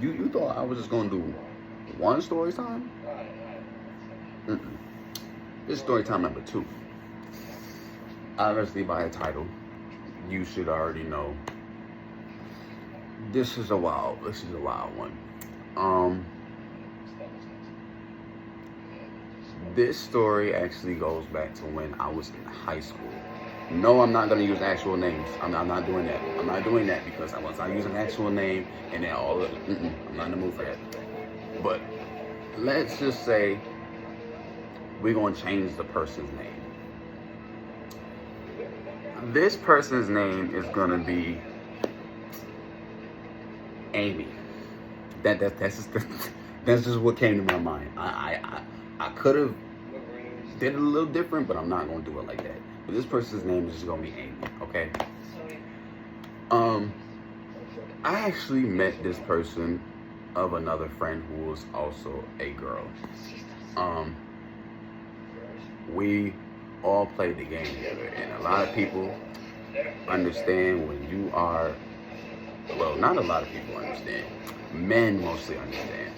You thought I was just gonna do one story time? Mm-mm. This is story time number 2. Obviously, by the title, you should already know. This is a wild one. Um, this story actually goes back to when I was in high school. No, I'm not gonna use actual names. I'm not doing that. I'm not doing that because once I use an actual name and then all of I'm not in the mood for that. But let's just say we're gonna change the person's name. This person's name is gonna be Amy. That's just what came to my mind. I could have did it a little different, but I'm not gonna do it like that. But this person's name is just gonna be Amy, okay? I actually met this person of another friend who was also a girl. We all played the game together, and a lot of people understand when you are, well, not a lot of people understand, men mostly understand,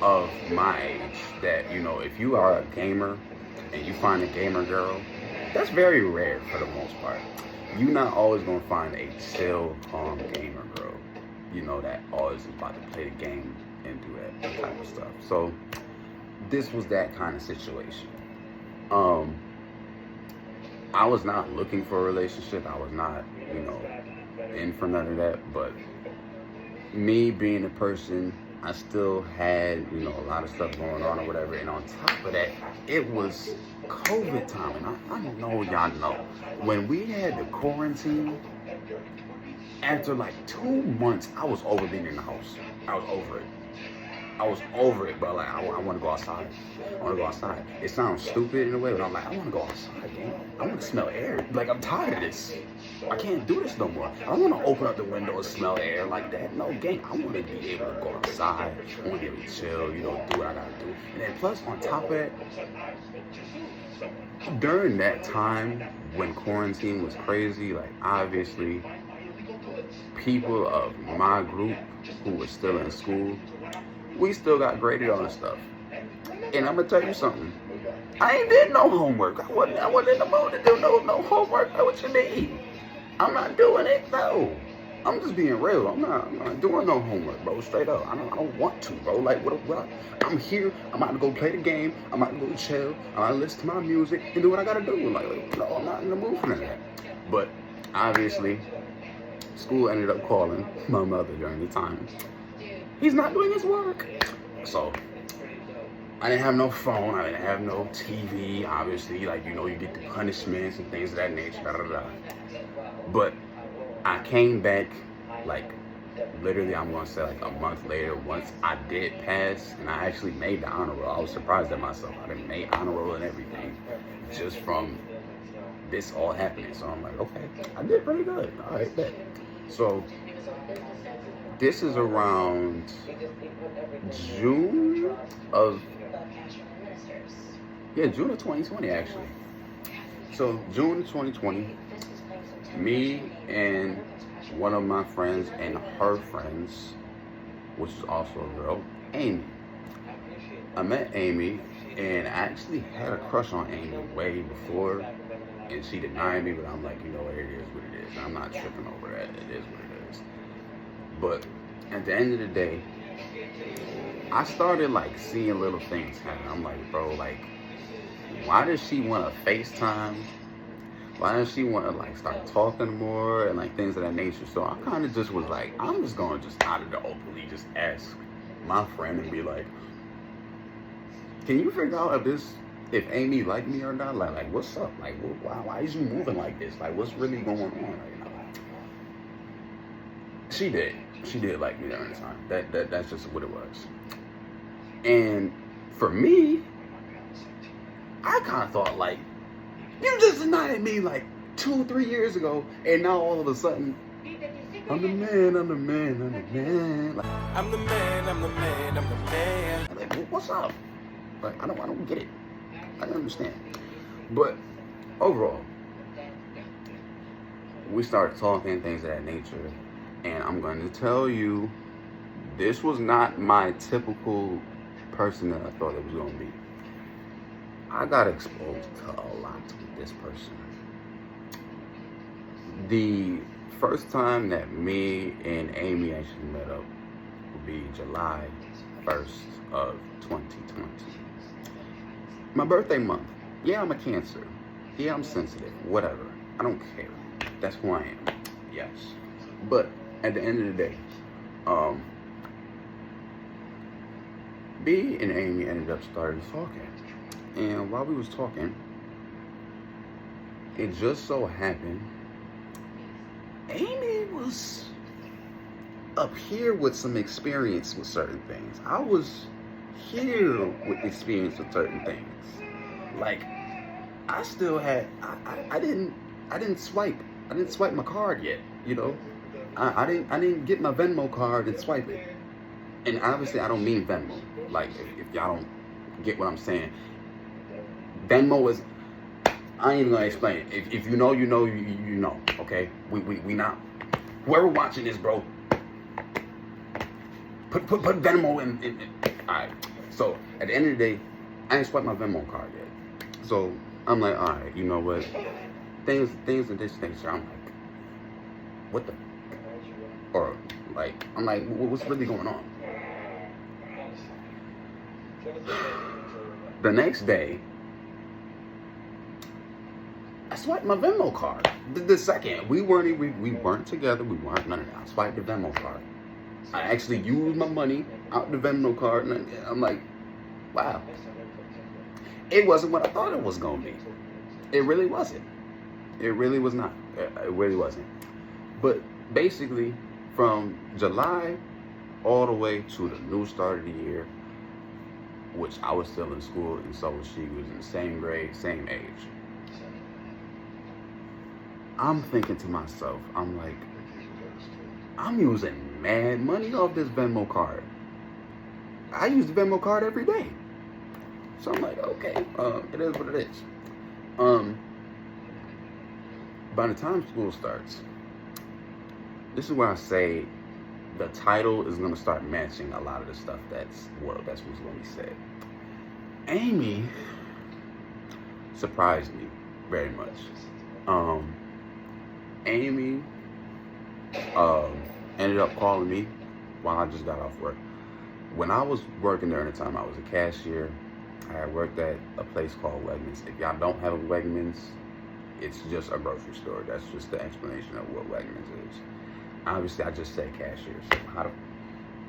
of my age, that, you know, if you are a gamer and you find a gamer girl, that's very rare for the most part. You're not always gonna find a chill, calm gamer girl, you know, that always is about to play the game and do that type of stuff. So this was that kind of situation. I was not looking for a relationship. I was not, you know, in for none of that. But me being a person, I still had, you know, a lot of stuff going on or whatever. And on top of that, it was COVID time. And I don't know y'all know. When we had the quarantine, after like 2 months, I was over being in the house. I was over it, bro. Like, I want to go outside. I want to go outside. It sounds stupid in a way, but I'm like, I want to go outside, man. I want to smell air. Like, I'm tired of this. I can't do this no more. I don't want to open up the window and smell air like that. No, gang. I want to be able to go outside. I want to be able to chill, you know, do what I got to do. And then plus, on top of that, during that time when quarantine was crazy, like, obviously, people of my group who were still in school, we still got graded on stuff. And I'm gonna tell you something. I ain't did no homework. I wasn't in the mood to do no homework. What you mean? I'm not doing it, no. I'm just being real. I'm not doing no homework, bro. Straight up. I don't want to, bro. Like, what? I'm here. I'm about to go play the game. I'm about to go chill. I'm about to listen to my music and do what I gotta do. Like, no, I'm not in the mood for that. But obviously, school ended up calling my mother during the time. He's not doing his work. So I didn't have no phone. I didn't have no TV. Obviously, like, you know, you get the punishments and things of that nature. But I came back, like, literally, I'm gonna say like a month later. Once I did pass, and I actually made the honor roll. I was surprised at myself. I didn't make honor roll and everything, just from this all happening. So I'm like, okay, I did pretty good. All right, bet. So this is around June of 2020, actually. So June 2020, me and one of my friends and her friends, which is also a girl, Amy. I met Amy and I actually had a crush on Amy way before, and she denied me, but I'm like, you know what, it is what it is. I'm not tripping over that. It is what it is. But at the end of the day, I started like seeing little things happen. I'm like, bro, like, why does she want to FaceTime? Why does she want to like start talking more and like things of that nature? So I kind of just was like, I'm just going to just out of the openly just ask my friend and be like, can you figure out if Amy liked me or not? Like what's up? Like, why is you moving like this? Like, what's really going on right now? She did like me during the time. That's just what it was. And for me, I kind of thought like, you just denied me like 2-3 years ago, and now all of a sudden, I'm the man. Like, I'm the man. Like, what's up? Like, I don't get it. I don't understand. But overall, we started talking things of that nature, and I'm going to tell you this was not my typical person that I thought it was going to be. I got exposed to a lot with this person. The first time that me and Amy actually met up would be July 1st of 2020. My birthday month. Yeah, I'm a Cancer. Yeah, I'm sensitive. Whatever. I don't care. That's who I am. Yes. But at the end of the day, B and Amy ended up starting talking. And while we was talking, it just so happened Amy was up here with some experience with certain things. I was here with experience with certain things. Like, I still had, I didn't swipe my card yet, you know? I didn't get my Venmo card and swipe it. And obviously I don't mean Venmo. Like, if y'all don't get what I'm saying. Venmo is, I ain't even gonna explain it. If you know, you know, you know, okay? We not, whoever watching this, bro, put Venmo in. All right. So at the end of the day, I ain't swiped my Venmo card yet. So I'm like, all right, you know what? Things in this nature. I'm like, what the? Or like, I'm like, what's really going on? The next day, I swiped my Venmo card. The second we weren't together, we weren't none of that. I swiped the Venmo card. I actually used my money out the Venmo card, and I'm like, wow. It wasn't what I thought it was gonna be. It really wasn't. It really was not. It really wasn't. But basically, from July all the way to the new start of the year, which I was still in school, and so was she. Was in the same grade, same age. I'm thinking to myself, I'm like, I'm using mad money off this Venmo card. I use the Venmo card every day. So I'm like, okay, it is what it is. By the time school starts, this is where I say the title is gonna start matching a lot of the stuff that's what's gonna be said. Amy surprised me very much. Amy ended up calling me while I just got off work. When I was working during the time, I was a cashier. I had worked at a place called Wegmans. If y'all don't have a Wegmans, it's just a grocery store. That's just the explanation of what Wegmans is. Obviously, I just said cashiers.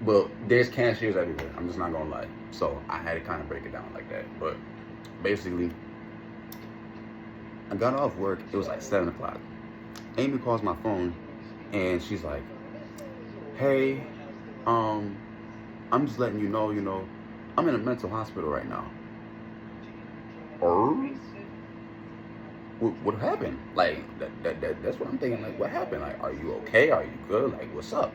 Well, there's cashiers everywhere. I'm just not gonna lie. So I had to kind of break it down like that. But basically, I got off work. It was like 7 o'clock. Amy calls my phone, and she's like, "Hey, I'm just letting you know, I'm in a mental hospital right now." Or what happened? Like that's what I'm thinking. Like, what happened? Like, are you okay? Are you good? Like, what's up?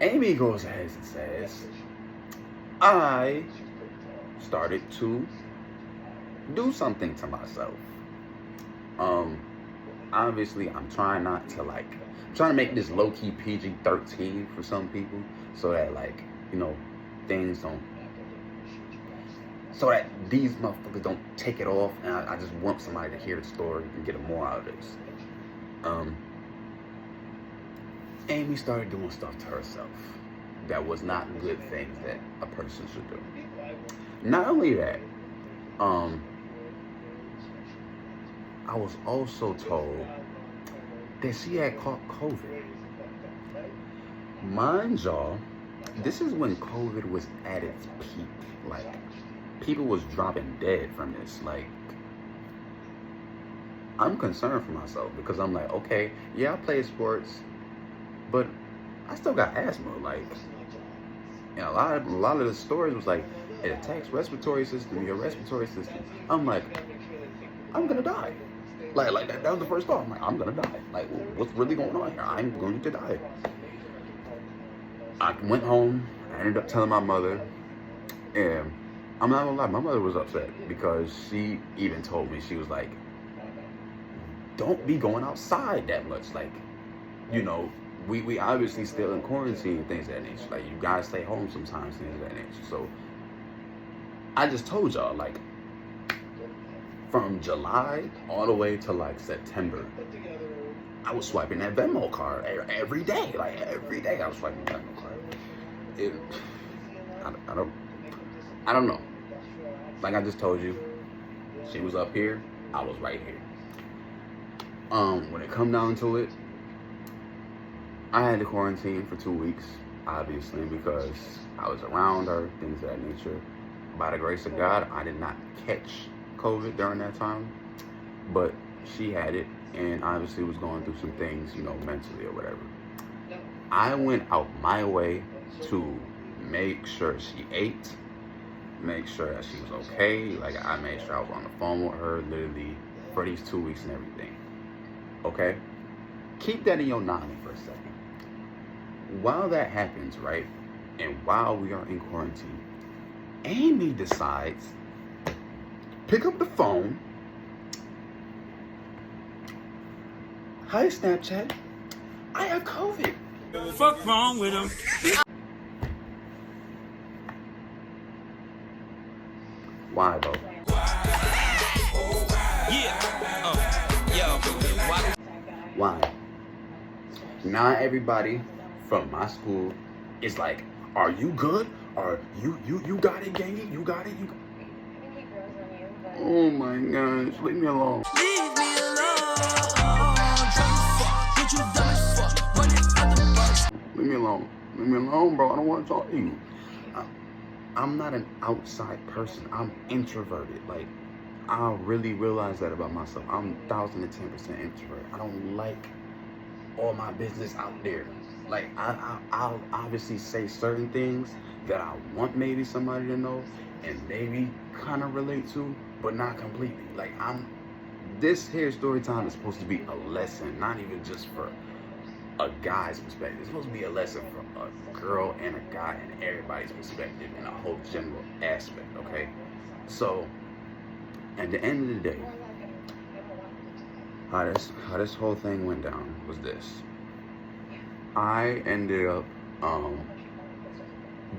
Amy goes ahead and says, I started to do something to myself. Obviously, I'm trying not to I'm trying to make this low-key PG-13 for some people, so that things don't, so that these motherfuckers don't take it off, and I just want somebody to hear the story and get more out of this. Amy started doing stuff to herself that was not good things that a person should do. Not only that, I was also told that she had caught COVID. Mind y'all, this is when COVID was at its peak. Like, people was dropping dead from this. Like, I'm concerned for myself because I'm like, okay, yeah, I play sports, but I still got asthma. Like, and a lot of the stories was like, it attacks respiratory system, your respiratory system. I'm like, I'm gonna die. Like that was the first thought. I'm like, I'm gonna die. Like, what's really going on here? I'm going to die. I went home. I ended up telling my mother, and I'm not gonna lie, my mother was upset because she even told me, she was like, don't be going outside that much. Like, we obviously still in quarantine and things of that nature. Like, you guys stay home sometimes, things of that nature. So I just told y'all, like, from July all the way to like September, I was swiping that Venmo card every day. Like, every day I was swiping the Venmo card. I don't know. Like I just told you, she was up here, I was right here. When it come down to it, I had to quarantine for 2 weeks, obviously, because I was around her, things of that nature. By the grace of God, I did not catch COVID during that time, but she had it, and obviously was going through some things, you know, mentally or whatever. I went out my way to make sure she ate, make sure that she was okay. Like, I made sure I was on the phone with her literally for these 2 weeks and everything. Okay? Keep that in your noggin for a second. While that happens, right, and while we are in quarantine, Amy decides, pick up the phone. Hi, Snapchat. I have COVID. Fuck wrong with him. Why, though? Why? Not everybody from my school is like, are you good? Or you got it, gangy? You got it? Oh my gosh, leave me alone. Leave me alone. Drunk as fuck. Get you dumb as fuck. Running out the box. Leave me alone. Leave me alone, bro. I don't want to talk to you. I'm not an outside person. I'm introverted. Like, I really realize that about myself. I'm 1010% introvert. I don't like all my business out there. Like, I'll obviously say certain things that I want maybe somebody to know and maybe kind of relate to, but not completely. Like, this here story time is supposed to be a lesson, not even just for a guy's perspective. It's supposed to be a lesson from a girl and a guy and everybody's perspective in a whole general aspect, okay? So, at the end of the day, how this whole thing went down was this. I ended up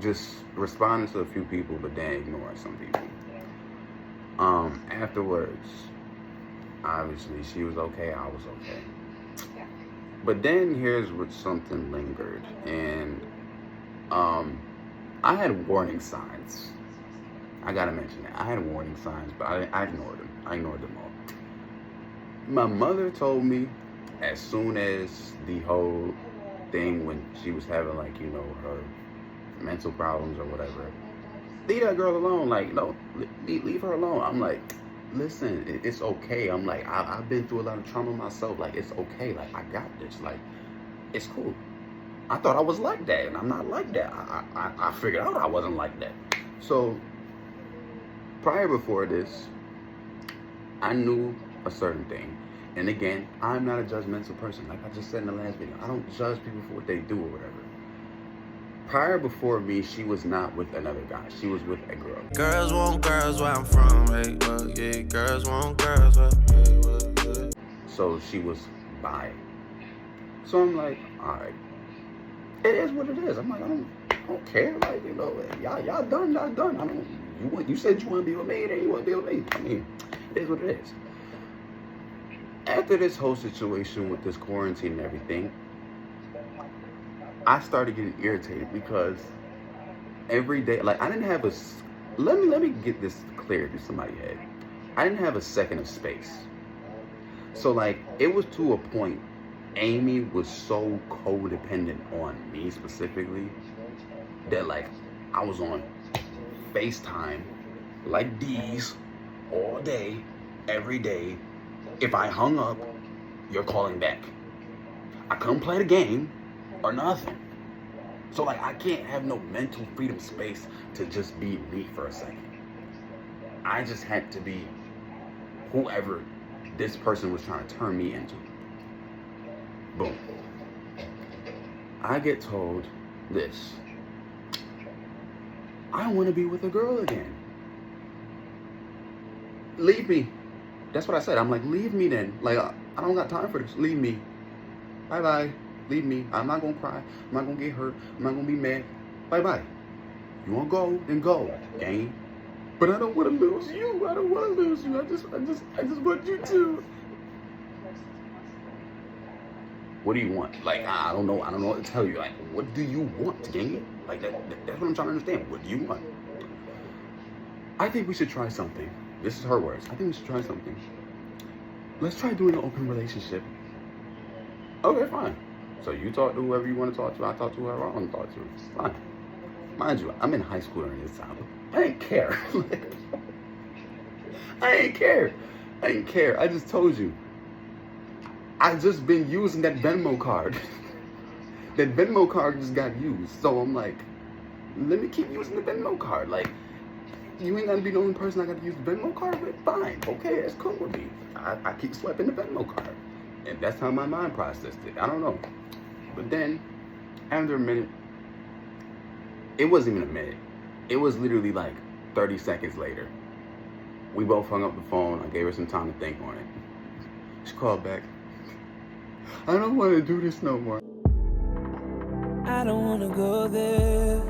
just responding to a few people, but then ignoring some people. Afterwards, obviously, she was okay, I was okay. But then here's what something lingered, and I had warning signs. I gotta mention that. I had warning signs, but I ignored them. I ignored them all. My mother told me as soon as the whole thing, when she was having, like, you know, her mental problems or whatever, leave that girl alone. Like, no, leave her alone. I'm like, listen, it's okay. I'm like, I've been through a lot of trauma myself. Like, it's okay. Like, I got this. Like, it's cool. I thought I was like that, and I'm not like that. I figured out I wasn't like that. So, prior before this, I knew a certain thing. And again, I'm not a judgmental person. Like I just said in the last video, I don't judge people for what they do or whatever. Prior before me, she was not with another guy. She was with a girl. Girls want girls where I'm from, right? Well, yeah, girls want girls where, yeah. So she was bi. So I'm like, all right, it is what it is. I'm like, I don't care. Like, you know, y'all done. I don't. You said you want to be with me, then you want to be with me. I mean, it is what it is. After this whole situation with this quarantine and everything, I started getting irritated because every day, like, I didn't have a, let me get this clear to somebody's head. I didn't have a second of space. So, like, it was to a point, Amy was so codependent on me specifically that, like, I was on FaceTime like these all day, every day. If I hung up, you're calling back. I couldn't play the game or nothing. So, like, I can't have no mental freedom space to just be me for a second. I just had to be whoever this person was trying to turn me into. Boom. I get told this. I want to be with a girl again. Leave me. That's what I said. I'm like, leave me then. Like, I don't got time for this. Leave me. Bye-bye. Leave me. I'm not gonna cry. I'm not gonna get hurt. I'm not gonna be mad. Bye-bye. You wanna go? Then go, gang. But I don't wanna lose you. I don't wanna lose you. I just want you to. What do you want? Like, I don't know. I don't know what to tell you. Like, what do you want, gang? Like, that's what I'm trying to understand. What do you want? I think we should try something. This is her words. I think we should try something. Let's try doing an open relationship. Okay, fine. So you talk to whoever you want to talk to. I talk to whoever I want to talk to. It's fine. Mind you, I'm in high school during this time. I didn't care. I didn't care. I didn't care. I just told you. I just been using that Venmo card. That Venmo card just got used. So I'm like, let me keep using the Venmo card. Like, you ain't gonna be the only person I gotta use the Venmo card with? Fine. Okay, that's cool with me. I keep swiping the Venmo card. And that's how my mind processed it. I don't know. But then, after a minute, it wasn't even a minute. It was literally like 30 seconds later. We both hung up the phone. I gave her some time to think on it. She called back. I don't want to do this no more. I don't want to go there.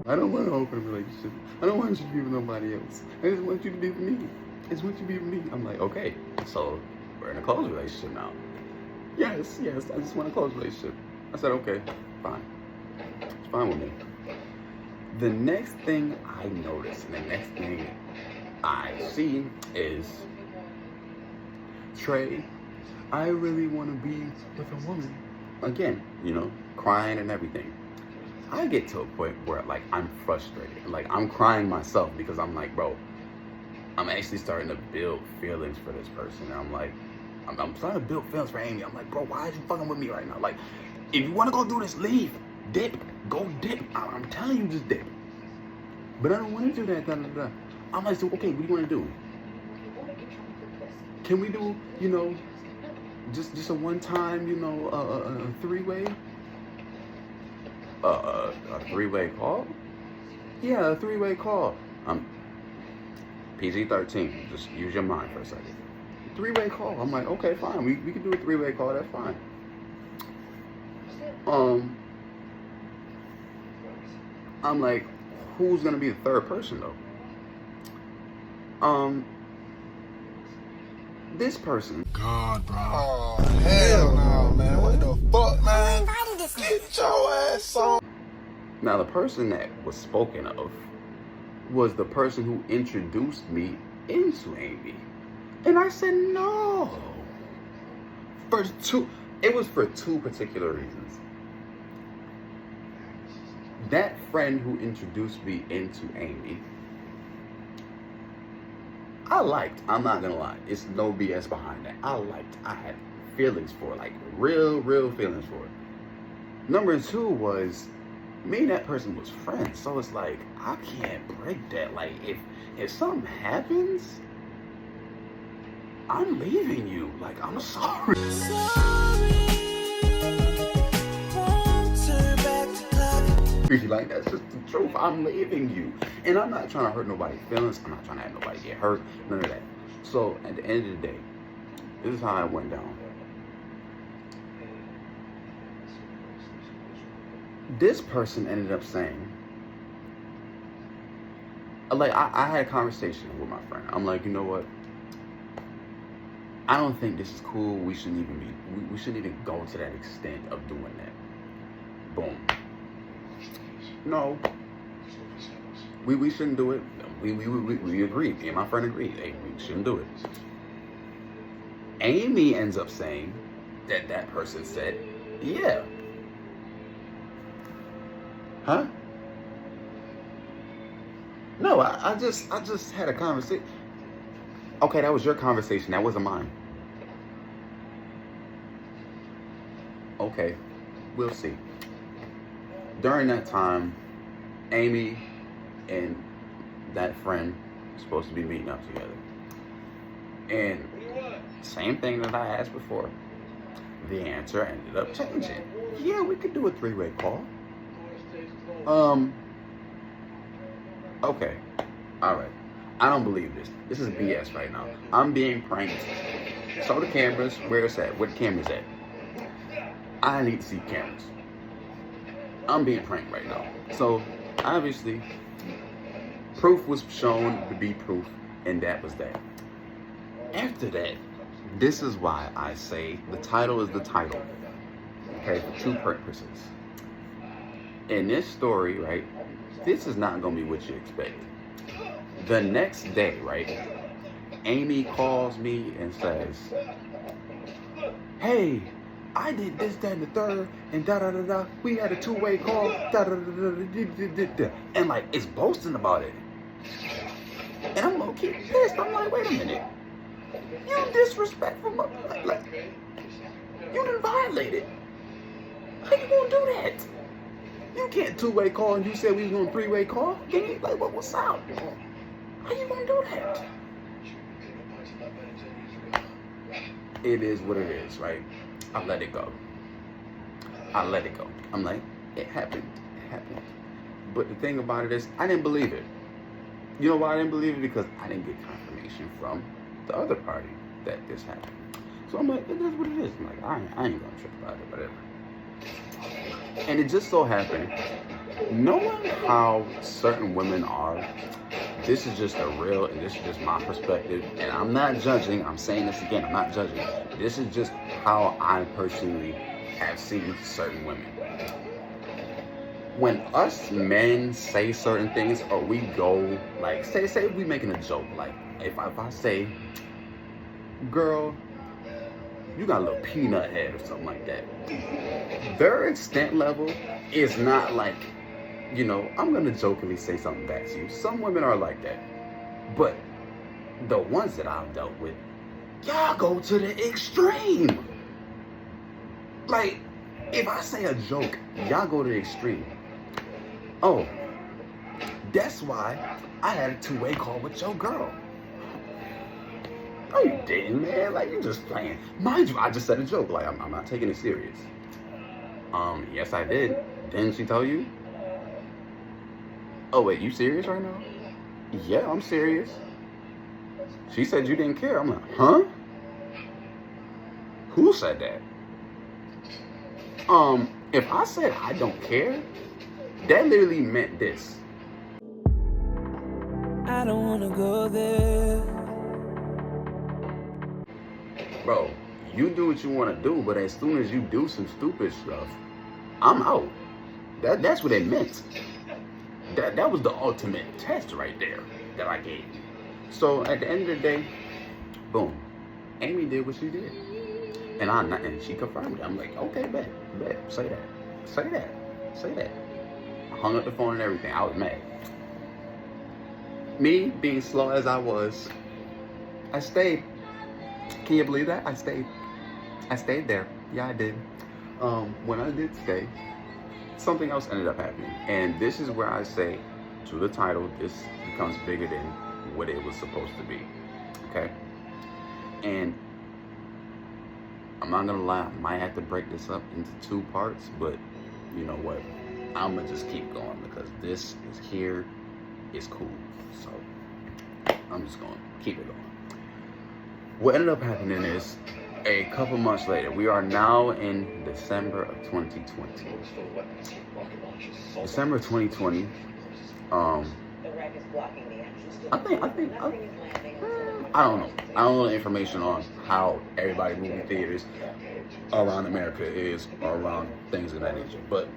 I don't want to open a relationship. I don't want you to be with nobody else. I just want you to be with me. I just want you to be with me. I'm like, okay, so we're in a close relationship now. Yes, I just want a close relationship. I said, okay, fine. It's fine with me. The next thing I notice and the next thing I see is, Trey, I really want to be with a woman. Again, you know, crying and everything. I get to a point where, like, I'm frustrated. Like, I'm crying myself because I'm like, bro, I'm actually starting to build feelings for this person. And I'm like, I'm starting to build feelings for Amy. I'm like, bro, why are you fucking with me right now? Like, if you want to go do this, leave. Dip. Go dip. I'm telling you, just dip. But I don't want to do that. I'm like, so, okay, what do you want to do? Can we do, you know, just a one-time, you know, a three-way? A three-way call? Yeah, a three-way call. PG-13. Just use your mind for a second. Three-way call. I'm like, okay, fine. We can do a three-way call. That's fine. I'm like, who's gonna be the third person though? This person. God, bro. Oh, hell no, man. What the fuck, man? Get your ass on. Now, the person that was spoken of was the person who introduced me into Amy. And I said no. It was for two particular reasons. That friend who introduced me into Amy, I liked. I'm not gonna lie. It's no BS behind that. I liked. I had feelings for it, like real feelings for it. Number two was, me and that person was friends. So it's like, I can't break that. Like, if something happens, I'm leaving you. Like, I'm sorry. Like, that's just the truth. I'm leaving you. And I'm not trying to hurt nobody's feelings. I'm not trying to have nobody get hurt. None of that. So, at the end of the day, this is how it went down. This person ended up saying, like, I had a conversation with my friend. I'm like, you know what? I don't think this is cool. We shouldn't even go to that extent of doing that. Boom. No. We shouldn't do it. We agreed. Me and my friend agreed. Hey, we shouldn't do it. Amy ends up saying that person said, yeah. Huh? No, I just had a conversation. Okay, that was your conversation. That wasn't mine. Okay, we'll see. During that time, Amy and that friend were supposed to be meeting up together. And same thing that I asked before. The answer ended up changing. Yeah, we could do a three-way call. Okay. Alright. I don't believe this. This is BS right now. I'm being pranked. Show the cameras. Where it's at. Where the camera's at. I need to see cameras. I'm being pranked right now. So obviously, proof was shown to be proof, and that was that. After that, this is why I say the title is the title. Okay, for two purposes. In this story, right, this is not gonna be what you expect. The next day, right, Amy calls me and says, hey, I did this, that, and the third, and da-da-da-da, we had a two-way call, da-da-da-da-da-da-da-da, and like, it's boasting about it. And I'm low-key pissed. I'm like, wait a minute. You disrespectful, like, you done violated. How you gonna do that? You can't two-way call and you said we was gonna three-way call? Like, what's up? How you gonna do that? It is what it is, right? I let it go. I let it go. I'm like, it happened. It happened. But the thing about it is, I didn't believe it. You know why I didn't believe it? Because I didn't get confirmation from the other party that this happened. So I'm like, it is what it is. I'm like, I ain't gonna trip about it, whatever. And it just so happened, knowing how certain women are, this is just a real, and this is just my perspective, and I'm not judging, I'm saying this again, I'm not judging. This is just how I personally have seen certain women. When us men say certain things, or we go, like, say we making a joke, like, if I say, girl, you got a little peanut head or something like that. Their extent level is not like, you know, I'm gonna jokingly say something back to you. Some women are like that. But the ones that I've dealt with, y'all go to the extreme. Like, if I say a joke, y'all go to the extreme. Oh, that's why I had a two-way call with your girl. No, you didn't, man. Like, you just playing. Mind you, I just said a joke. Like, I'm not taking it serious. Yes, I did. Didn't she tell you? Oh, wait, you serious right now? Yeah, I'm serious. She said you didn't care. I'm like, huh? Who said that? If I said I don't care, that literally meant this. I don't wanna go there. Bro, you do what you want to do, but as soon as you do some stupid stuff, I'm out. That's what it meant. That was the ultimate test right there that I gave you. So at the end of the day, boom, Amy did what she did, and she confirmed it. I'm like, okay, bet, say that. I hung up the phone and everything. I was mad. Me being slow as I was, I stayed. Can you believe that? I stayed there. Yeah, I did. When I did stay, something else ended up happening. And this is where I say, to the title, this becomes bigger than what it was supposed to be. Okay? And I'm not gonna lie, I might have to break this up into two parts, but you know what? I'm gonna just keep going because this is here, it's cool. So I'm just gonna keep it going. What ended up happening is, a couple months later, we are now in December of 2020. December of 2020. I don't know. I don't know the information on how everybody movie theaters around America is, or around things of that nature. But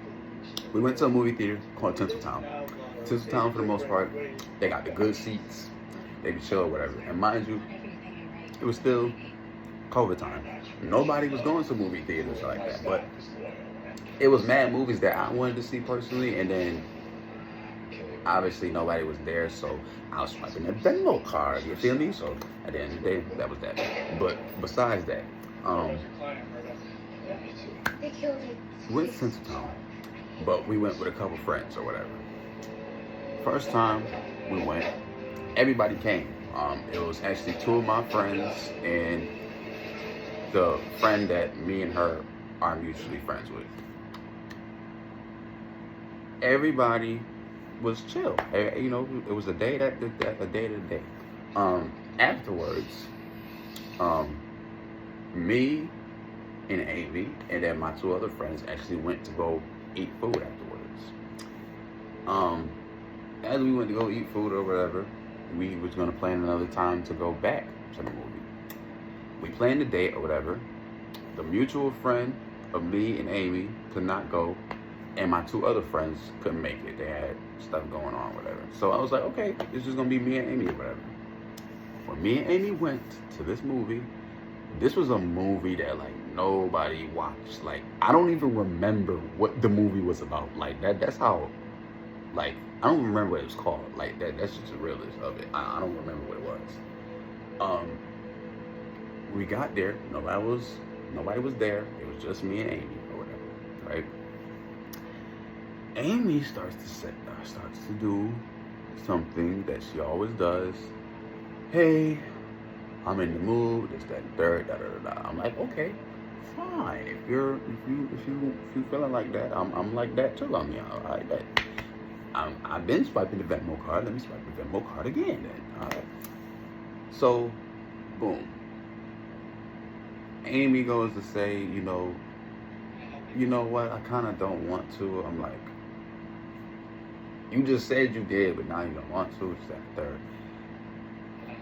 we went to a movie theater called Tinseltown. Tinseltown, for the most part, they got the good seats. They be chill or whatever. And mind you, it was still COVID time. Nobody was going to movie theaters like that, but it was mad movies that I wanted to see personally, and then obviously nobody was there, so I was swiping the Venmo card, you feel me? So at the end of the day, that was that. But besides that, we went to Tinseltown, but we went with a couple friends or whatever. First time we went, everybody came. It was actually two of my friends and the friend that me and her are mutually friends with. Everybody was chill. You know, it was a day to day. Afterwards, me, and Amy, and then my two other friends actually went to go eat food afterwards. As we went to go eat food or whatever, we was gonna plan another time to go back to the movie. We planned a date or whatever. The mutual friend of me and Amy could not go, and my two other friends couldn't make it. They had stuff going on, whatever. So I was like, okay, it's just gonna be me and Amy or whatever. When me and Amy went to this movie, this was a movie that like nobody watched. Like I don't even remember what the movie was about. Like that's how, like I don't remember what it was called. Like that's just the realness of it. I don't remember what it was. We got there, nobody was there. It was just me and Amy or whatever, right? Amy starts to do something that she always does. Hey, I'm in the mood, this, that, and third, da da da da. I'm like, okay, fine. If you feeling like that, I'm like that too. I mean, I like that. I've been swiping the Venmo card. Let me swipe the Venmo card again then. All right. So, boom. Amy goes to say, you know what? I kind of don't want to. I'm like, you just said you did, but now you don't want to. It's that third.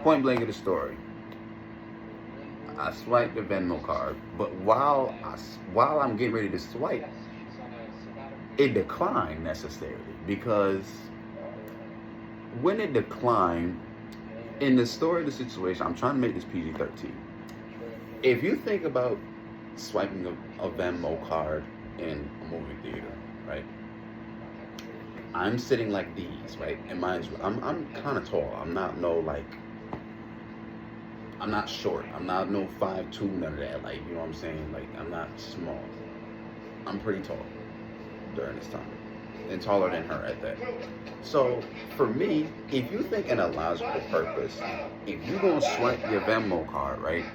Point blank of the story. I swiped the Venmo card, but while I'm getting ready to swipe, it declined necessarily because when it declined, in the story of the situation, I'm trying to make this PG-13. If you think about swiping a Venmo card in a movie theater, right? I'm sitting like these, right? And mind you, I'm kind of tall. I'm not I'm not short. I'm not no 5'2", none of that. Like, you know what I'm saying? Like, I'm not small. I'm pretty tall during this time. And taller than her at that. So, for me, if you think in a logical purpose, if you're going to swipe your Venmo card, right?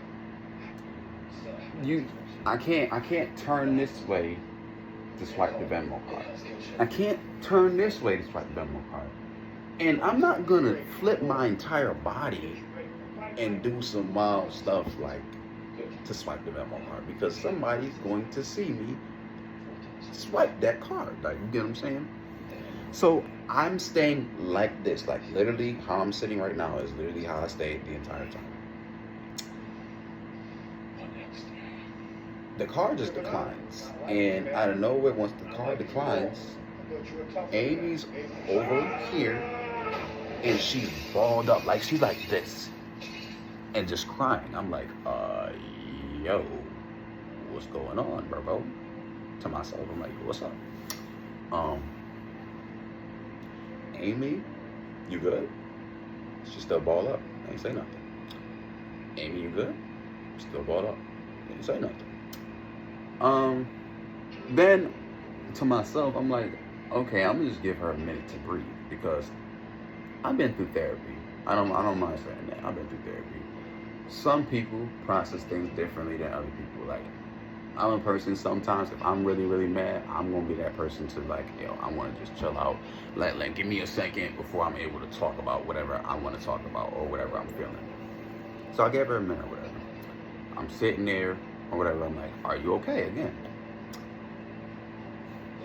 I can't turn this way to swipe the Venmo card. I can't turn this way to swipe the Venmo card. And I'm not going to flip my entire body and do some wild stuff like to swipe the Venmo card because somebody's going to see me swipe that card. Like, you get what I'm saying? So I'm staying like this. Like, literally how I'm sitting right now is literally how I stayed the entire time. The card just declines. And out of nowhere, once the card declines, Amy's over here and she's balled up. Like, she's like this. And just crying. I'm like, yo, what's going on, bro? To myself, I'm like, what's up? Amy, you good? She still balled up. I ain't say nothing. Amy, you good? Still balled up. Didn't say nothing. Then to myself, I'm like, okay, I'm gonna just give her a minute to breathe because I've been through therapy. I don't mind saying that. I've been through therapy. Some people process things differently than other people. Like, I'm a person, sometimes if I'm really, really mad, I'm gonna be that person to like, yo, I wanna just chill out. Like give me a second before I'm able to talk about whatever I wanna talk about or whatever I'm feeling. So I gave her a minute or whatever. I'm sitting there or whatever, I'm like, are you okay again?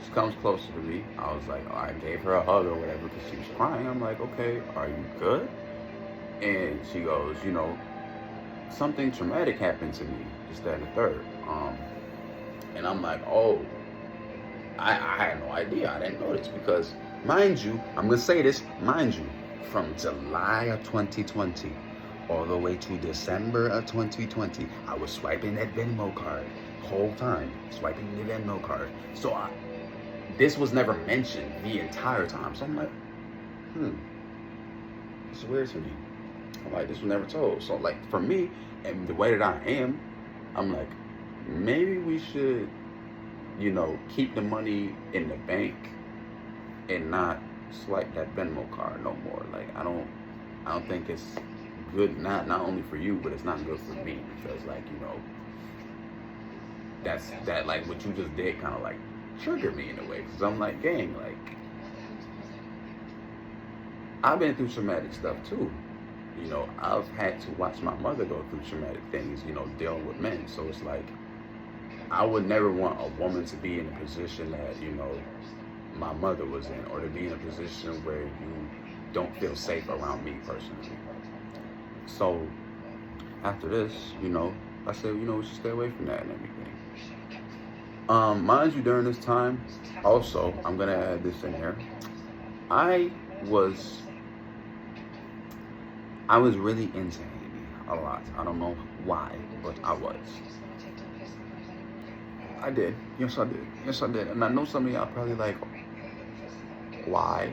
She comes closer to me. I was like, I gave her a hug or whatever because she was crying. I'm like, okay, are you good? And she goes, something traumatic happened to me, just that and the third. And I'm like, oh, I had no idea. I didn't know this because, mind you, I'm going to say this, mind you, from July of 2020 all the way to December of 2020, I was swiping that Venmo card whole time, swiping the Venmo card. So this was never mentioned the entire time. So I'm like, it's weird to me. I'm like, this was never told. So like for me, and the way that I am, I'm like, maybe we should, keep the money in the bank and not swipe that Venmo card no more. Like I don't think it's good, not only for you, but it's not good for me because like, that like what you just did kind of like triggered me in a way because I'm like, dang, like I've been through traumatic stuff too. I've had to watch my mother go through traumatic things, dealing with men. So it's like, I would never want a woman to be in a position that, you know, my mother was in, or to be in a position where you don't feel safe around me personally. So after this, you know, I said, you know, we should stay away from that and everything. Mind you, during this time, also, I'm gonna add this in here. I was really into Amy a lot. I don't know why, but I was. I did. Yes, I did. Yes, I did. And I know some of y'all probably like, why?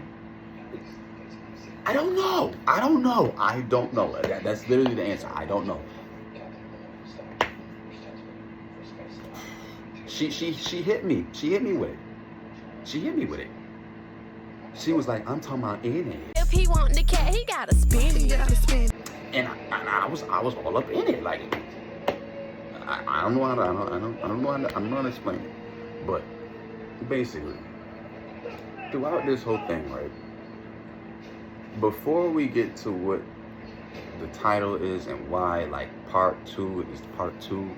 I don't know. I don't know. I don't know. That's literally the answer. I don't know. She hit me. She hit me with it. She hit me with it. She was like, I'm talking about in it. If he want the cat, he gotta spin it. And I was all up in it. Like, I don't know how to, I don't know how to explain it. But basically, throughout this whole thing, right? Before we get to what the title is and why, like, part 2 is part 2,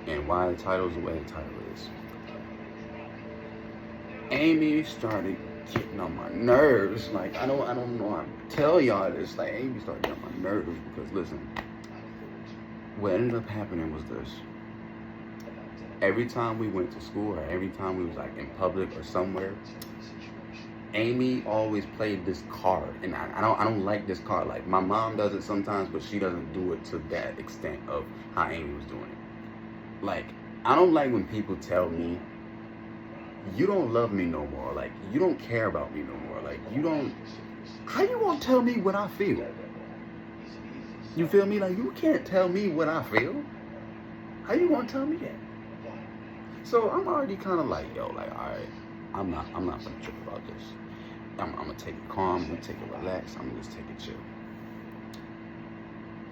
and why the title is the way the title is, Amy started getting on my nerves. Like, I don't know how to tell y'all this. Like, Amy started getting on my nerves because, listen, what ended up happening was this. Every time we went to school, or every time we was like in public or somewhere, Amy always played this card, and I don't like this card. Like, my mom does it sometimes, but she doesn't do it to that extent of how Amy was doing it. Like, I don't like when people tell me, you don't love me no more. Like, you don't care about me no more. Like, you don't, how you gonna tell me what I feel? You feel me? Like, you can't tell me what I feel. How you gonna tell me that? So I'm already kind of like, yo, like, all right, I'm not gonna trip about this. I'm gonna take it calm, I'm gonna take it relaxed, I'm gonna just take it chill.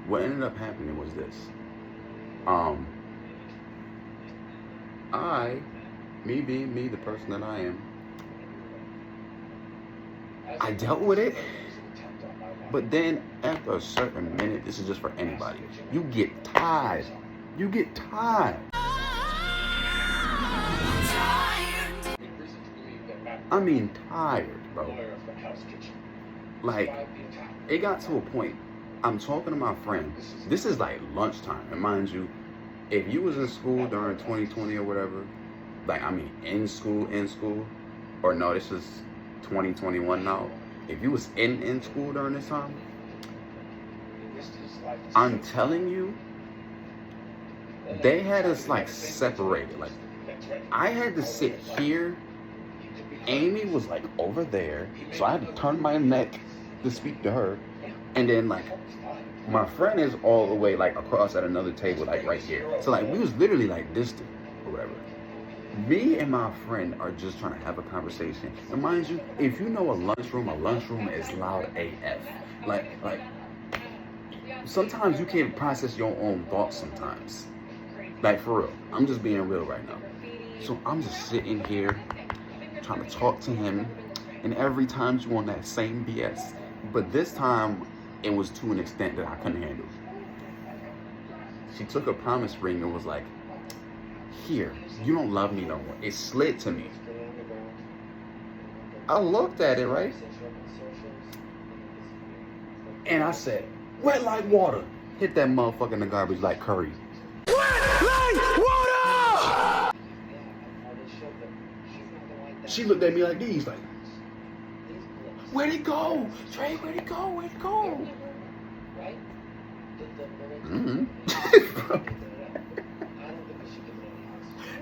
What ended up happening was this. Me being me, the person that I am, I dealt with it, but then after a certain minute, this is just for anybody, you get tired. You get tired. I mean tired, bro. Like, it got to a point, I'm talking to my friend. This is like lunchtime, and mind you, if you was in school during 2020 or whatever, like, I mean, in school, or no, this is 2021 now. If you was in school during this time, I'm telling you, they had us like separated. Like, I had to sit here. Amy was like over there, so I had to turn my neck to speak to her, and then like my friend is all the way like across at another table, like right here. So like we was literally like distant or whatever. Me and my friend are just trying to have a conversation. And mind you, if you know a lunchroom is loud AF. Like sometimes you can't process your own thoughts sometimes. Like, for real. I'm just being real right now. So I'm just sitting here trying to talk to him, and every time you on that same BS. But this time it was to an extent that I couldn't handle. She took a promise ring and was like, here, you don't love me no more. It slid to me. I looked at it, right? And I said, wet like water. Hit that motherfucker in the garbage like Curry. Wet like water! She looked at me like these, like, where'd it go? Trey, where'd it go? Where'd it go?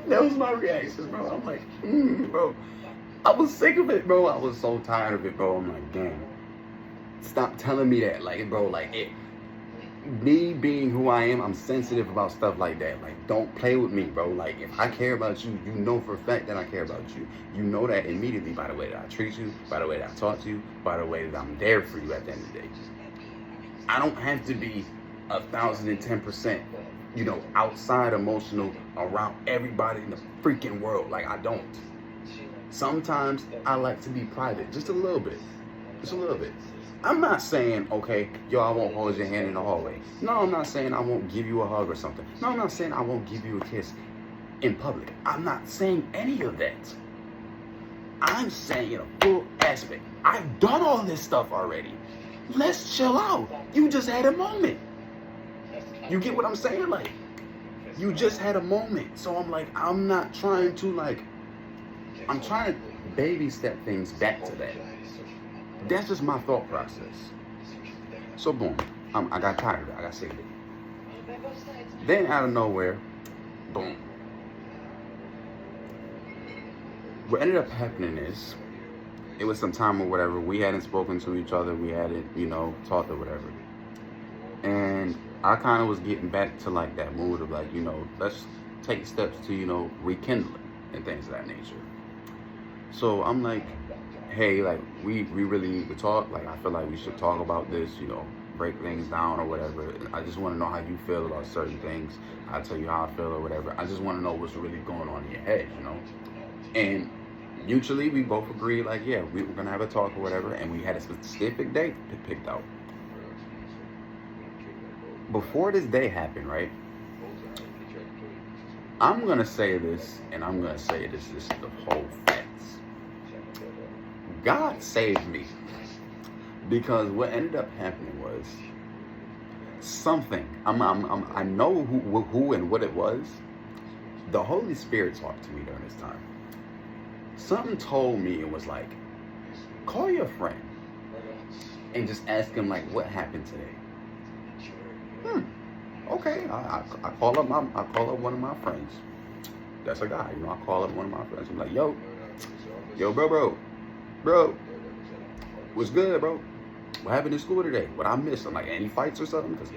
That was my reaction, bro. I'm like, bro. I was sick of it, bro. I was so tired of it, bro. I'm like, damn. Stop telling me that. Like, bro, like, it. Me being who I am, I'm sensitive about stuff like that. Like, don't play with me, bro. Like, if I care about you, you know for a fact that I care about you. You know that immediately by the way that I treat you, by the way that I talk to you, by the way that I'm there for you at the end of the day. I don't have to be 1,010%, you know, outside emotional around everybody in the freaking world. Like, I don't. Sometimes I like to be private, just a little bit. Just a little bit. I'm not saying, okay, yo, I won't hold your hand in the hallway. No, I'm not saying I won't give you a hug or something. No, I'm not saying I won't give you a kiss. in public. I'm not saying any of that. I'm saying in a full aspect. I've done all this stuff already. Let's chill out. You just had a moment. You get what I'm saying? Like, you just had a moment. So I'm like, I'm not trying to like, I'm trying to baby step things back to that. That's just my thought process. So boom, I got tired of it. I got sick of it. Then out of nowhere, boom. What ended up happening is, it was some time or whatever. We hadn't spoken to each other. We hadn't, talked or whatever. And I kind of was getting back to like that mood of like, let's take steps to, rekindle it and things of that nature. So I'm like, hey, like we really need to talk. Like I feel like we should talk about this, break things down or whatever. I just want to know how you feel about certain things. I'll tell you how I feel or whatever. I just want to know what's really going on in your head, And mutually, we both agreed, like, yeah, we were gonna have a talk or whatever, and we had a specific date picked out. Before this day happened, right? I'm gonna say this, and I'm gonna say this is the whole facts. God saved me, because what ended up happening was something. I know who and what it was. The Holy Spirit talked to me during this time. Something told me, it was like, call your friend and just ask him like what happened today. Okay. I call up one of my friends. That's a guy, I call up one of my friends. I'm like, yo, bro, what's good, bro? What happened in school today? What I missed? I'm like, any fights or something? Because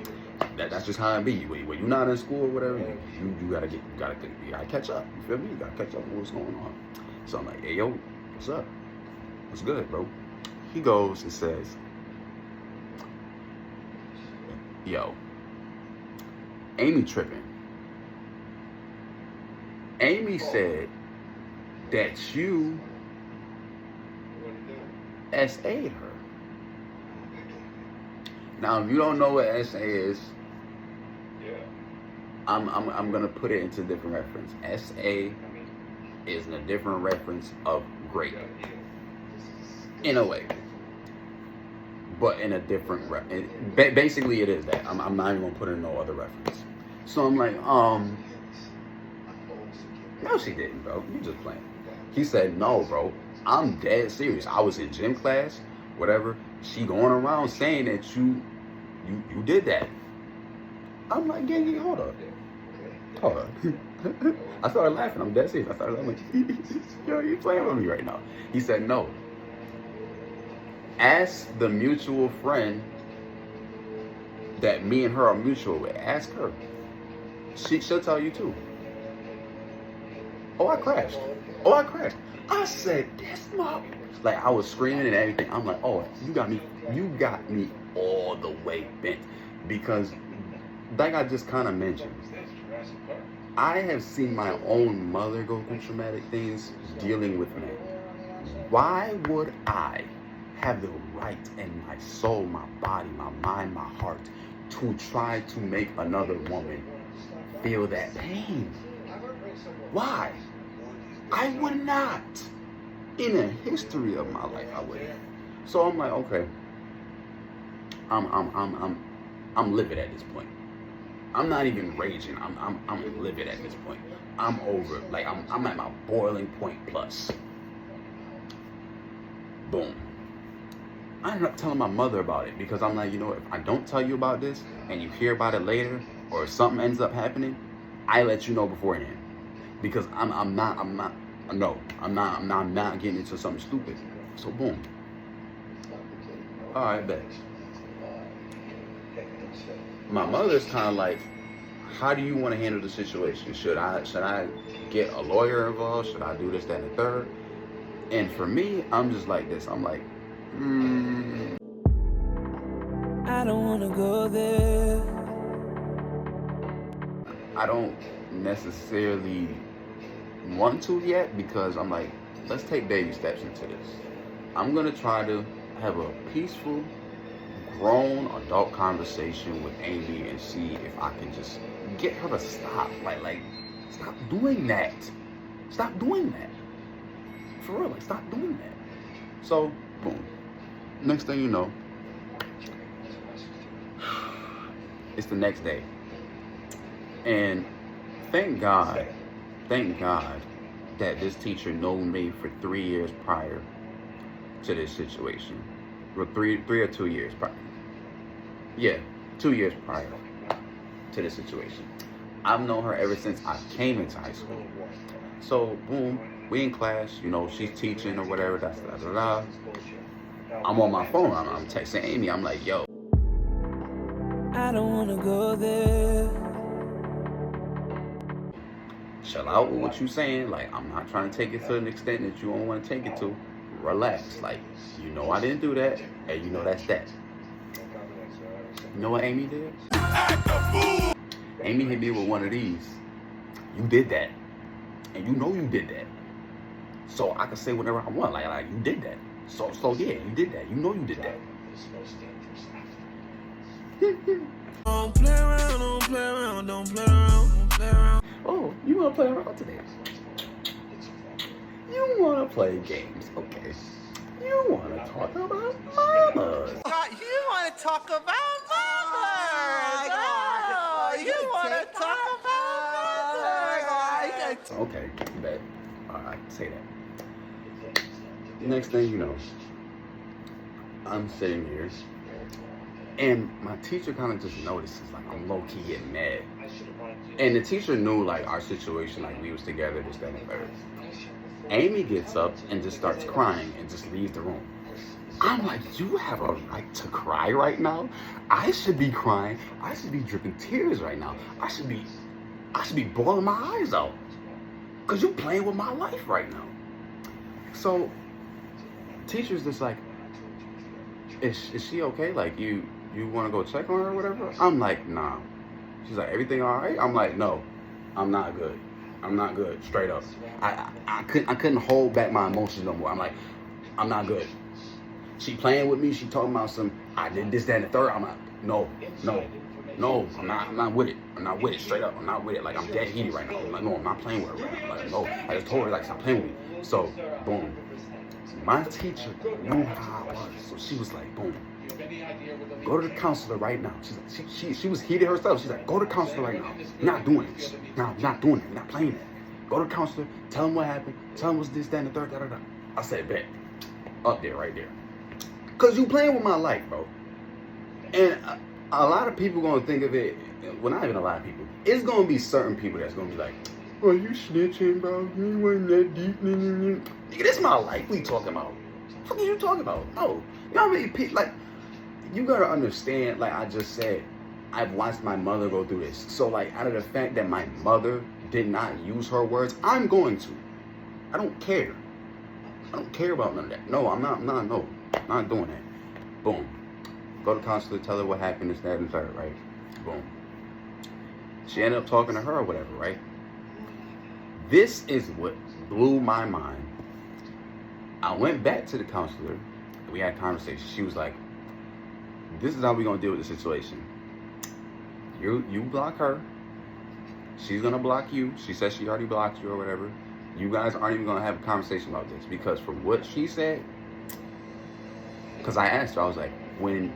that's just how it be. When you're not in school or whatever, you gotta catch up. You feel me? You gotta catch up with what's going on. So I'm like, hey, yo, what's up? What's good, bro? He goes and says, yo, Amy tripping. Amy said that you SA'd her. Now, if you don't know what SA is, I'm gonna put it into different reference. SA is in a different reference of great, in a way, but in a different basically it is that. I'm not even gonna put in no other reference. So I'm like, no, she didn't, bro. You just playing. He said, no, bro. I'm dead serious. I was in gym class, whatever. She going around saying that you did that. I'm like, yeah, hold up. I started laughing. I'm dead serious. I started laughing. Yo, you playing with me right now. He said, no. Ask the mutual friend that me and her are mutual with. Ask her. She'll tell you too. Oh, I crashed. I said, this mom. Like, I was screaming and everything. I'm like, oh, you got me all the way bent. Because, like I just kind of mentioned, I have seen my own mother go through traumatic things dealing with me. Why would I have the right in my soul, my body, my mind, my heart to try to make another woman feel that pain? Why? I would not. In the history of my life, I wouldn't. So I'm like, okay. I'm livid at this point. I'm not even raging. I'm livid at this point. I'm over it. Like I'm at my boiling point plus. Boom. I ended up telling my mother about it because I'm like, if I don't tell you about this and you hear about it later or something ends up happening, I let you know beforehand. Because I'm not getting into something stupid. So boom. All right, bet. My mother's kind of like, how do you want to handle the situation? Should I get a lawyer involved? Should I do this, that, and the third? And for me, I'm just like this. I'm like, I don't wanna go there. I don't necessarily want to yet because I'm like, let's take baby steps into this. I'm gonna try to have a peaceful, grown adult conversation with Amy and see if I can just get her to stop. Like Stop doing that. Stop doing that. For real, like, stop doing that. So, boom. Next thing you know, it's the next day. And thank God that this teacher known me for 3 years prior to this situation. Or three or 2 years prior. Yeah, 2 years prior to this situation. I've known her ever since I came into high school. So, boom, we in class, you know, she's teaching or whatever, I'm on my phone, I'm texting Amy, I'm like, yo. I don't wanna go there. Chill out with what you saying. Like, I'm not trying to take it to an extent that you don't want to take it to. Relax. Like, you know I didn't do that, and you know that's that. You know what Amy did? Amy hit me with one of these. You did that. And you know you did that. So I can say whatever I want. Like you did that. So yeah, you did that. You know you did that. Don't play around, don't play around, don't play around, don't play around. Oh, you want to play around today? You want to play games, okay? You want to talk about mamas. You want to talk about mamas? Oh, you want to talk about mamas? Okay, bet. I can say that. Next thing you know, I'm sitting here, and my teacher kind of just notices, like, I'm low-key getting mad. And the teacher knew, like, our situation, like, we was together, this, that, and the third. Amy gets up and just starts crying and just leaves the room. I'm like, you have a right to cry right now? I should be crying. I should be dripping tears right now. I should be bawling my eyes out. Because you're playing with my life right now. So, teacher's just like, is she okay? Like, you want to go check on her or whatever? I'm like, nah. She's like, everything all right? I'm like, no, I'm not good. I'm not good, straight up. I couldn't hold back my emotions no more. I'm like, I'm not good. She playing with me. She talking about some, I did this, that, and the third. I'm like, no, I'm not with it. I'm not with it, straight up. I'm not with it. Like, I'm dead heated right now. I'm like, no, I'm not playing with her right now. Like, no, I just told her, like, stop playing with me. So, boom. My teacher knew how I was. So she was like, boom. Go to the counselor right now. She's like, she was heated herself. She's like, go to the counselor right now. You're not doing it. No, you're not doing it. You're not playing it. Go to the counselor. Tell him what happened. Tell him what's this, that, and the third, da. I said, bet. Up there, right there. Because you playing with my life, bro. And a lot of people going to think of it, well, not even a lot of people. It's going to be certain people that's going to be like, oh, you snitching, bro. You wasn't that deep. Nigga, this is my life we talking about. What are you talking about? No. You know how many people, like, you got to understand, like I just said, I've watched my mother go through this. So, like, out of the fact that my mother did not use her words, I'm going to. I don't care. I don't care about none of that. No, I'm not doing that. Boom. Go to counselor, tell her what happened, this, that, and third, right? Boom. She ended up talking to her or whatever, right? This is what blew my mind. I went back to the counselor, and we had a conversation. She was like, this is how we're going to deal with the situation. You block her. She's going to block you. She says she already blocked you or whatever. You guys aren't even going to have a conversation about this. Because from what she said, because I asked her, I was like, when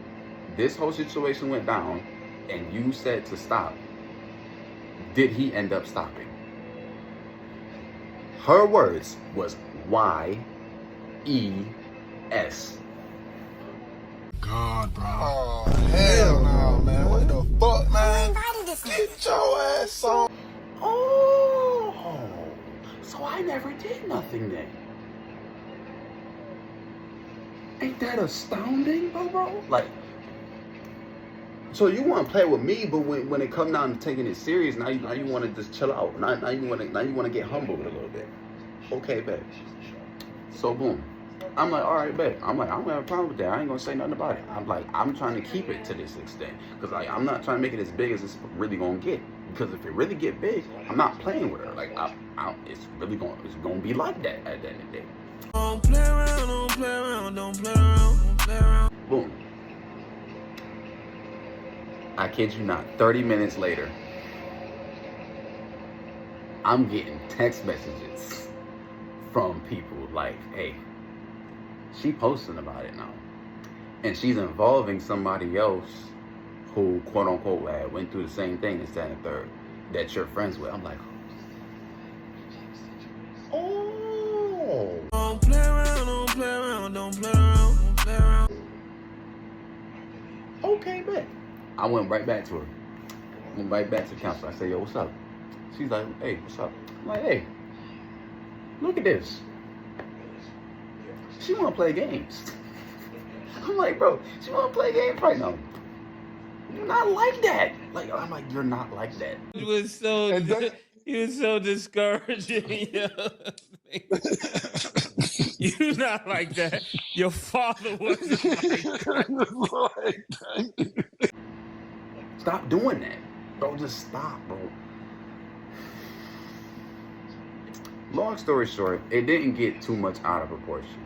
this whole situation went down and you said to stop, did he end up stopping? Her words was YES. God, bro. Oh, hell no, man. What the fuck, man? Get your ass on. Oh, so I never did nothing then. Ain't that astounding, bro? Like, so you want to play with me, but when it come down to taking it serious, now you want to just chill out. Now you want to get humbled a little bit. Okay, bet. So boom. I'm like, all right, bet. I'm like, I don't have a problem with that. I ain't gonna say nothing about it. I'm like, I'm trying to keep it to this extent because I'm not trying to make it as big as it's really gonna get. Because if it really get big, I'm not playing with her. Like, it's gonna be like that at the end of the day. Don't play around, don't play around, don't play around, don't play around. Boom. I kid you not. 30 minutes later, I'm getting text messages from people like, hey, she posting about it now. And she's involving somebody else who, quote unquote, went through the same thing as that and third that you're friends with. I'm like, oh. Don't play around, don't play around, don't play around, don't play around. Okay, bet. I went right back to her. Went right back to the counselor. I said, yo, what's up? She's like, hey, what's up? I'm like, hey, look at this. She wanna play games. I'm like, bro, she wanna play games right now. You're not like that. Like, I'm like, you're not like that. He was so discouraging. Yo. You not like that. Your father wasn't like that. Stop doing that. Bro, just stop, bro. Long story short, it didn't get too much out of proportion.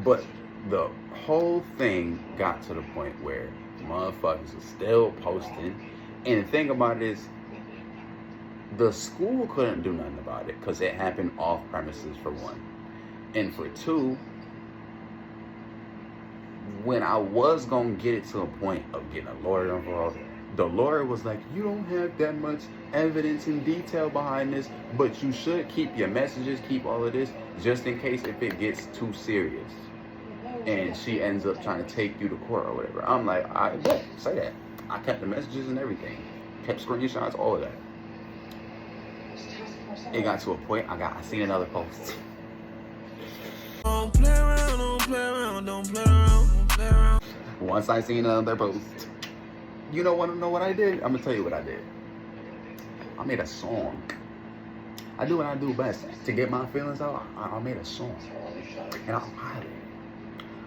But the whole thing got to the point where motherfuckers are still posting. And the thing about it is, the school couldn't do nothing about it because it happened off premises, for one. And for two, when I was going to get it to a point of getting a lawyer involved, the lawyer was like, you don't have that much evidence and detail behind this, but you should keep your messages, keep all of this, just in case if it gets too serious. And she ends up trying to take you to court or whatever. I'm like, I bet, say that. I kept the messages and everything. Kept screenshots, all of that. It got to a point, I seen another post. Don't play around, don't play around, don't play around, don't play around. Once I seen another post, you don't want to know what I did? I'm gonna tell you what I did. I made a song. I do what I do best. To get my feelings out, I made a song. And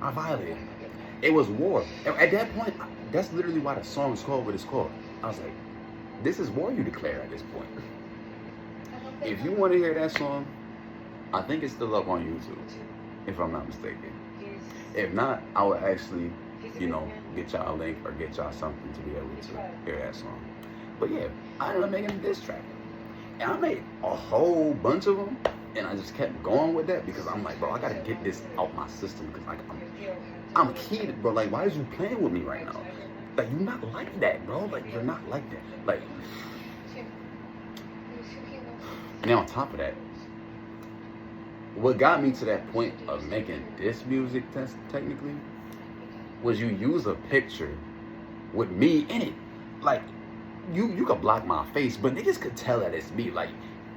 I violated. It was war. At that point, that's literally why the song is called what it's called. I was like, this is war you declare at this point. If you want to hear that song, I think it's still up on YouTube, if I'm not mistaken. If not, I will actually, get y'all a link or get y'all something to be able to hear that song. But yeah, I ended up making a diss track. And I made a whole bunch of them, and I just kept going with that because I'm like, bro, I gotta get this out my system because like I'm a kid, bro. Like, why is you playing with me right now? Like, you're not like that, bro. Like, you're not like that. Like, now on top of that, what got me to that point of making this music technically was you use a picture with me in it. Like, you could block my face, but niggas could tell that it's me. Like,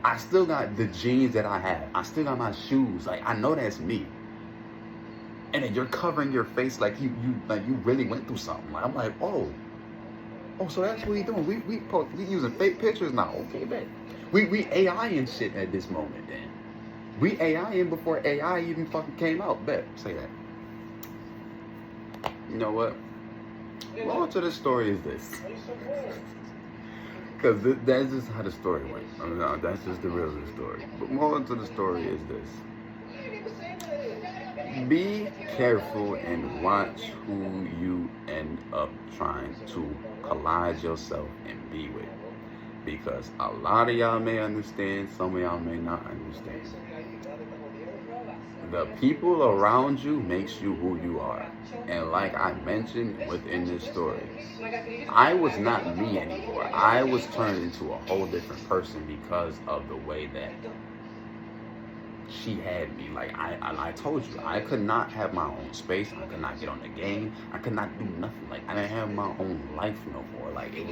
I still got the jeans that I have. I still got my shoes. Like, I know that's me. And then you're covering your face like you really went through something. Like, I'm like, oh, so that's what we doing. We using fake pictures now. Okay, man. We AI and shit at this moment. Then we AI in before AI even fucking came out. Bet, say that. You know what? Moral to the story is this. Because that's just how the story went. I mean, no, that's just the real of the story. But moral to the story is this. Be careful and watch who you end up trying to collide yourself and be with. Because a lot of y'all may understand, some of y'all may not understand. The people around you makes you who you are. And like I mentioned within this story, I was not me anymore. I was turned into a whole different person because of the way that she had me. Like I told you, I could not have my own space. I could not get on the game. I could not do nothing. Like, I didn't have my own life no more. Like, it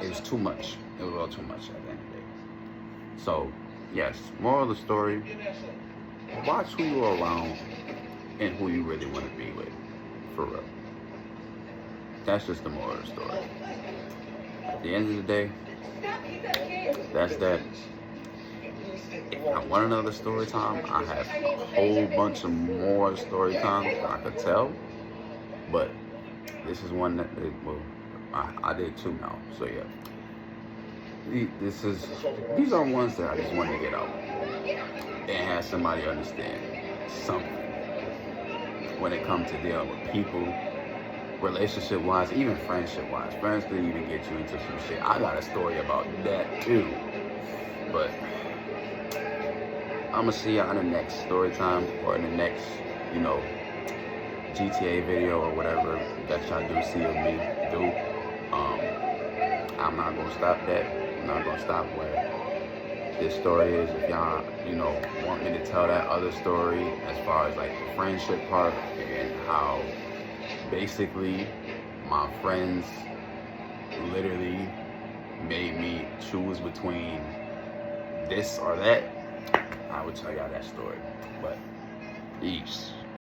was too much. It was all too much at the end of the day. So, yes, moral of the story, watch who you're around and who you really want to be with, for real. That's just the moral of the story. At the end of the day, that's that. If I want another story time, I have a whole bunch of more story times that I could tell. But this is one that, I did two now. So yeah, these are ones that I just want to get out and have somebody understand something when it comes to dealing with people, relationship-wise, even friendship-wise. Friends could even get you into some shit. I got a story about that too. But I'm gonna see y'all in the next story time or in the next, you know, GTA video or whatever that y'all do see of me do. I'm not gonna stop that. I'm not gonna stop where this story is. If y'all, you know, want me to tell that other story as far as like the friendship part and how basically my friends literally made me choose between this or that, I would tell y'all that story. But peace.